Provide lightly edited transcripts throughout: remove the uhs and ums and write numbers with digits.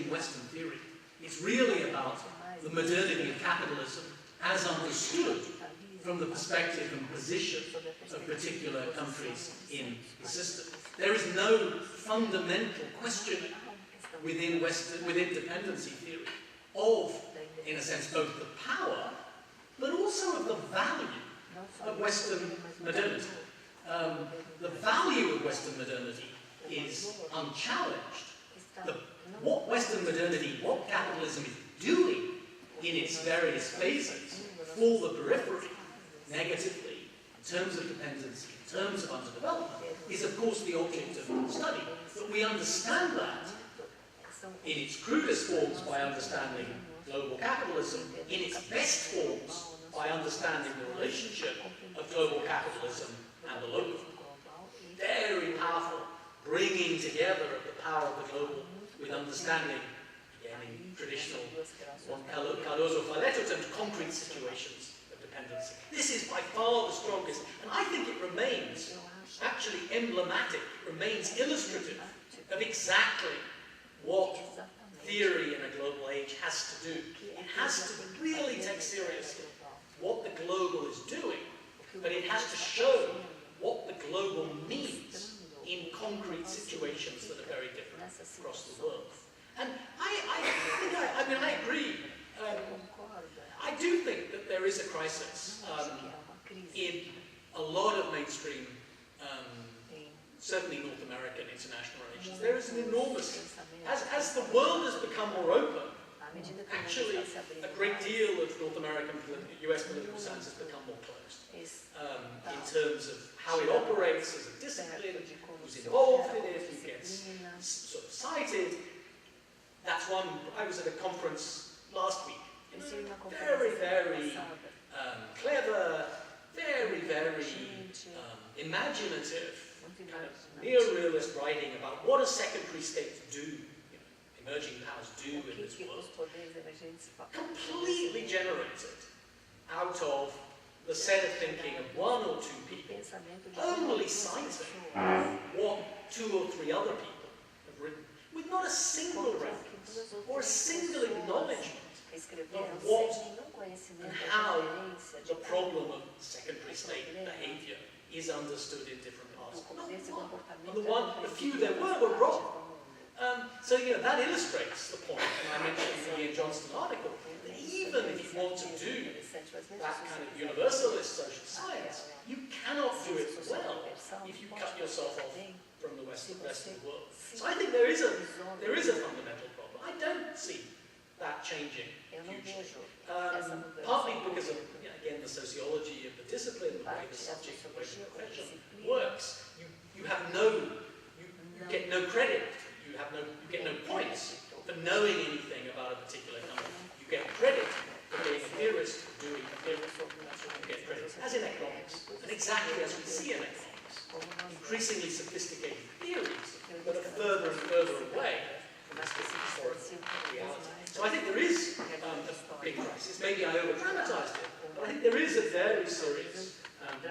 in Western theory. It's really about the modernity of capitalism as understood from the perspective and position of particular countries in the system. There is no fundamental questioning within dependency theory of, in a sense, both the power, but also of the value of Western modernity. The value of Western modernity is unchallenged. What Western modernity, what capitalism is doing in its various phases for the periphery, negatively, in terms of dependency, in terms of underdevelopment, is of course the object of study. But we understand that in its crudest forms by understanding global capitalism, in its best forms by understanding the relationship of global capitalism and the local. Very powerful bringing together of the power of the global with understanding, again in traditional Cardozo-Faleto terms, concrete situations of dependency. This is by far the strongest, and I think it remains actually emblematic, remains illustrative of exactly what theory in a global age has to do. It has to really take seriously what the global is doing, but it has to show what the global means in concrete situations that are very different across the world. And I agree. I do think that there is a crisis in a lot of mainstream, certainly North American international relations. There is an enormous, as the world has become more open, actually a great deal of North American, US political science has become more closed in terms of how it operates as a discipline, who's involved in it, who gets sort of cited. That's one. I was at a conference last week. Very, very clever, very, very imaginative, kind of neo-realist writing about what do secondary states do, emerging powers do in this world. Completely generated out of the set of thinking of one or two people, only citing what two or three other people have written, with not a single reference or a single acknowledgement of what and how the problem of secondary state behavior is understood in different parts. Not one. The few there were wrong. So that illustrates the point, and I mentioned in the Ian Johnston article, that even if you want to do that kind of universalist social science, you cannot do it well if you cut yourself off from the rest of the world. So I think there is a fundamental problem. I don't see that changing hugely. Partly because of, again, the sociology of the discipline, the way the subject, the way the profession works. You get no credit. You get no points for knowing anything about a particular company. You get credit for being a theorist, for doing a theory. That's what you get credit. As in economics, and exactly as we see in economics, increasingly sophisticated theories that are further and further away from this historic reality. So I think there is a big crisis. Maybe I over-dramatized it, but I think there is a very serious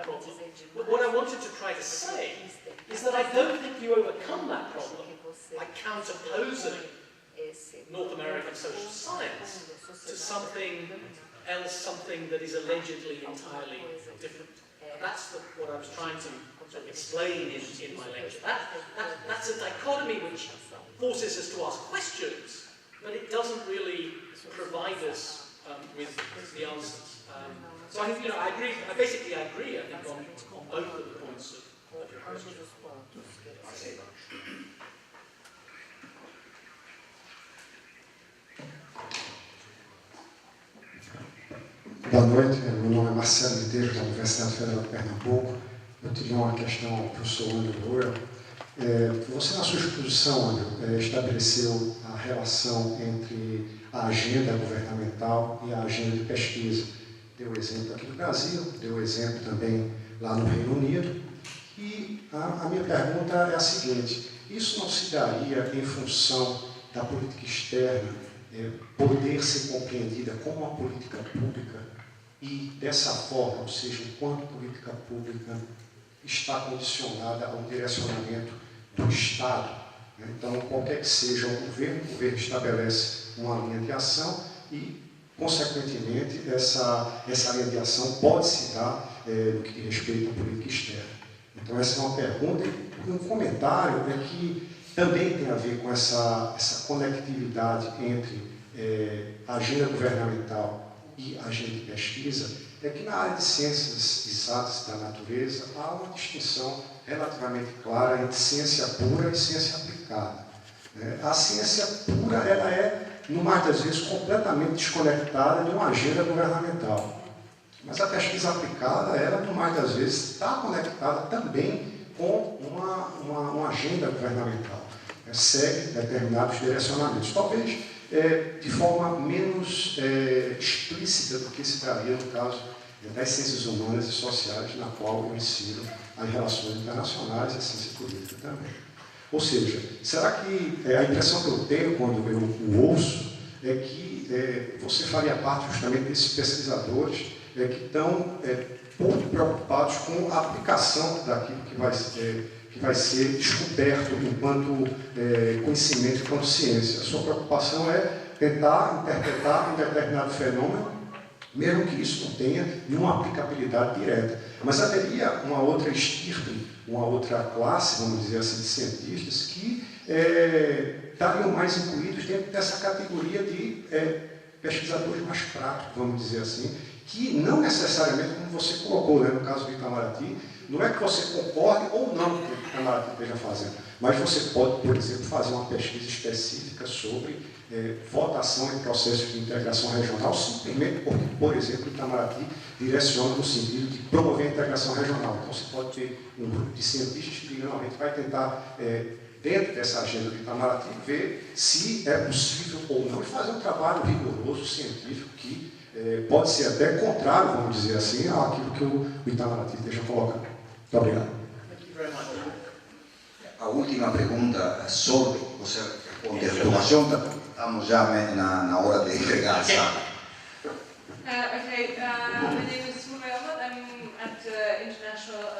problem. But what I wanted to try to say is that I don't think you overcome that problem by counterposing North American social science to something else, something that is allegedly entirely different. And that's what I was trying to sort of explain in my lecture. That's a dichotomy which forces us to ask questions, but it doesn't really provide us with the answers. So I think, I agree. I agree. I think on both of the points of your question. Boa noite, meu nome é Marcelo Medeiros, da Universidade Federal de Pernambuco. Eu teria uma questão ao professor Hurrell. Você, na sua exposição, Andrew, estabeleceu a relação entre a agenda governamental e a agenda de pesquisa. Deu exemplo aqui no Brasil, deu exemplo também lá no Reino Unido. E a minha pergunta é a seguinte: isso não se daria em função da política externa poder ser compreendida como uma política pública e, dessa forma, ou seja, enquanto política pública, está condicionada ao direcionamento do Estado Então, qualquer que seja o governo estabelece uma linha de ação e, consequentemente, essa linha de ação pode se dar no que diz respeito à política externa. Então, essa é uma pergunta. E um comentário é que também tem a ver com essa conectividade entre a agenda governamental e a agenda de pesquisa, é que na área de ciências exatas da natureza há uma distinção relativamente clara entre ciência pura e ciência aplicada. A ciência pura, ela é, no mais das vezes, completamente desconectada de uma agenda governamental. Mas a pesquisa aplicada, ela, no mais das vezes, está conectada também com uma agenda governamental. Segue determinados direcionamentos. Talvez de forma menos explícita do que se daria no caso das ciências humanas e sociais, na qual eu ensino as relações internacionais e a ciência política também. Ou seja, será que a impressão que eu tenho quando eu o ouço é que você faria parte justamente desses pesquisadores que estão pouco preocupados com a aplicação daquilo que vai ser descoberto enquanto conhecimento, enquanto ciência. A sua preocupação é tentar interpretar um determinado fenômeno, mesmo que isso não tenha nenhuma aplicabilidade direta. Mas haveria uma outra estirpe, uma outra classe, vamos dizer assim, de cientistas que estariam mais incluídos dentro dessa categoria de pesquisadores mais práticos, vamos dizer assim, que não necessariamente, como você colocou, né, no caso do Itamaraty, não é que você concorde ou não com o que o Itamaraty esteja fazendo, mas você pode, por exemplo, fazer uma pesquisa específica sobre votação em processos de integração regional, simplesmente porque, por exemplo, o Itamaraty direciona no sentido de promover a integração regional. Então, você pode ter um grupo de cientistas que, normalmente, vai tentar, dentro dessa agenda do Itamaraty, ver se é possível ou não, e fazer um trabalho rigoroso, científico, que pode ser até contrário, vamos dizer assim, àquilo que o Itamaraty esteja colocando. Muito obrigado. A última pergunta sobre você responde a renovação, estamos já na hora de entregar a sala. Okay, my name is Hurrell. I'm at the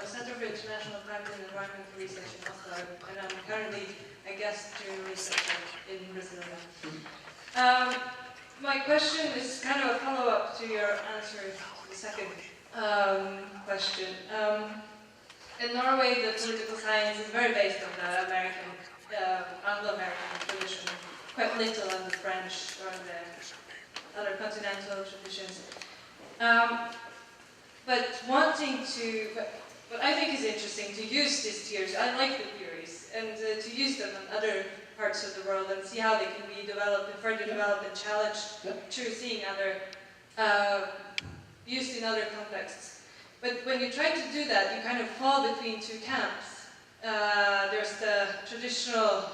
Center for International Climate and Environmental Research in Oslo, and I'm currently a guest junior researcher in Brazil. My question is kind of a follow-up to your answer to the second question. In Norway, the political science is very based on the Anglo-American tradition, quite little on the French or the other continental traditions. But what I think is interesting to use these theories, I like the theories, and to use them in other parts of the world and see how they can be developed and further developed and challenged through seeing other, used in other contexts. But when you try to do that, you kind of fall between two camps. There's the traditional,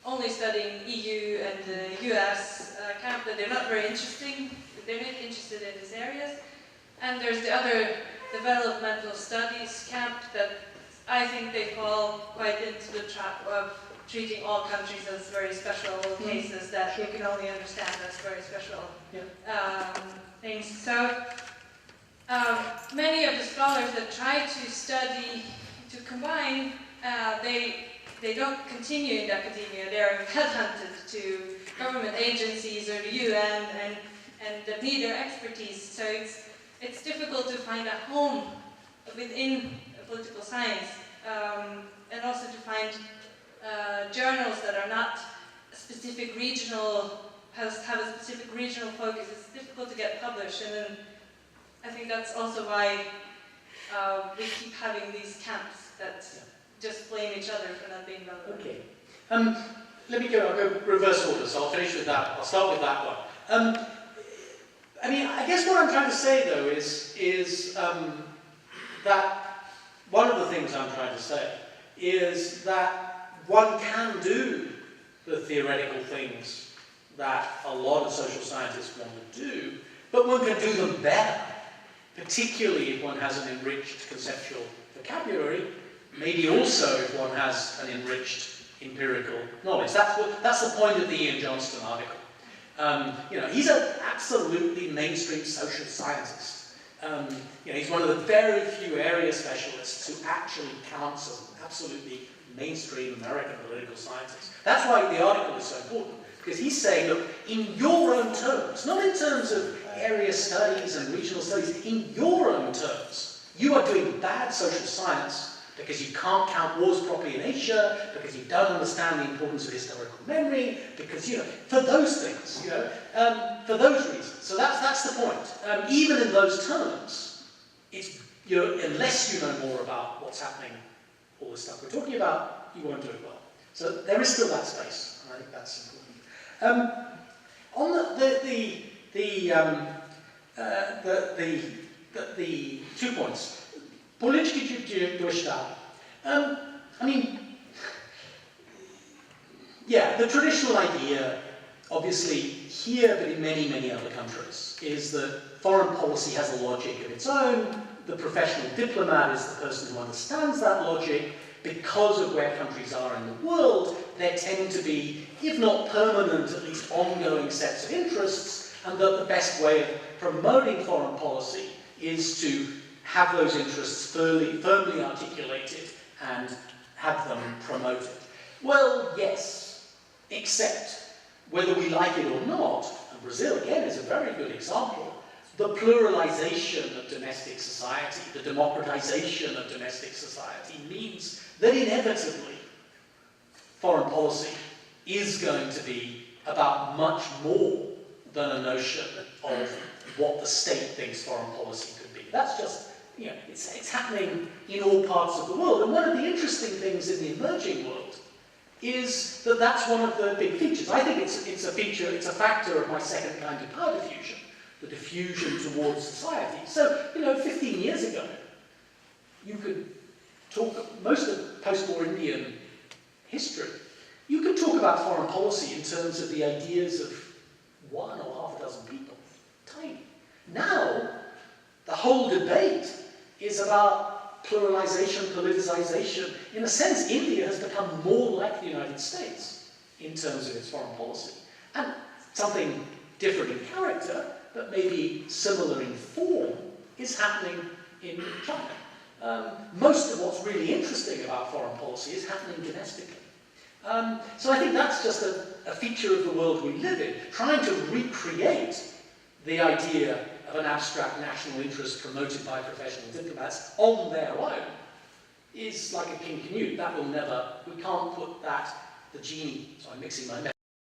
only studying EU and the US camp that they're not very interested in these areas. And there's the other developmental studies camp that I think they fall quite into the trap of treating all countries as very special cases that you can only understand as very special things. So many of the scholars that try to study, to combine, they don't continue in academia. They are headhunted to government agencies or the UN and they need their expertise. So it's difficult to find a home within political science and also to find journals that are not specific regional, have a specific regional focus. It's difficult to get published, and then I think that's also why we keep having these camps that just blame each other for not being relevant. Okay. I'll go reverse order, so I'll finish with that. I'll start with that one. I mean, I guess what I'm trying to say, though, is that one of the things I'm trying to say is that one can do the theoretical things that a lot of social scientists want to do, but one can do them better, particularly if one has an enriched conceptual vocabulary, maybe also if one has an enriched empirical knowledge. That's the point of the Ian Johnston article. You know, he's an absolutely mainstream social scientist. He's one of the very few area specialists who actually counts as an absolutely mainstream American political scientist. That's why the article is so important, because he's saying, look, in your own terms, not in terms of area studies and regional studies, in your own terms, you are doing bad social science because you can't count wars properly in Asia, because you don't understand the importance of historical memory, because, for those things, for those reasons. So that's the point. Even in those terms, it's, unless you know more about what's happening, all the stuff we're talking about, you won't do it well. So there is still that space, and I think that's important. On the 2 points. Politische Durchstartung. The traditional idea, obviously here, but in many, many other countries, is that foreign policy has a logic of its own. The professional diplomat is the person who understands that logic. Because of where countries are in the world, there tend to be, if not permanent, at least ongoing sets of interests, and that the best way of promoting foreign policy is to have those interests firmly articulated and have them promoted. Well, yes, except whether we like it or not, and Brazil again is a very good example, the pluralization of domestic society, the democratization of domestic society means that inevitably foreign policy is going to be about much more than a notion of what the state thinks foreign policy could be. That's just, it's happening in all parts of the world. And one of the interesting things in the emerging world is that that's one of the big features. I think it's a feature, it's a factor of my second kind of power diffusion, the diffusion towards society. So, 15 years ago, you could talk, most of post-war Indian history, you could talk about foreign policy in terms of the ideas of one or half a dozen people. Tiny. Now, the whole debate is about pluralization, politicization. In a sense, India has become more like the United States in terms of its foreign policy. And something different in character, but maybe similar in form, is happening in China. Most of what's really interesting about foreign policy is happening domestically. So I think that's just a feature of the world we live in, trying to recreate the idea of an abstract national interest promoted by professional diplomats on their own is like a king canute. That will never, we can't put that, the genie, so I'm mixing my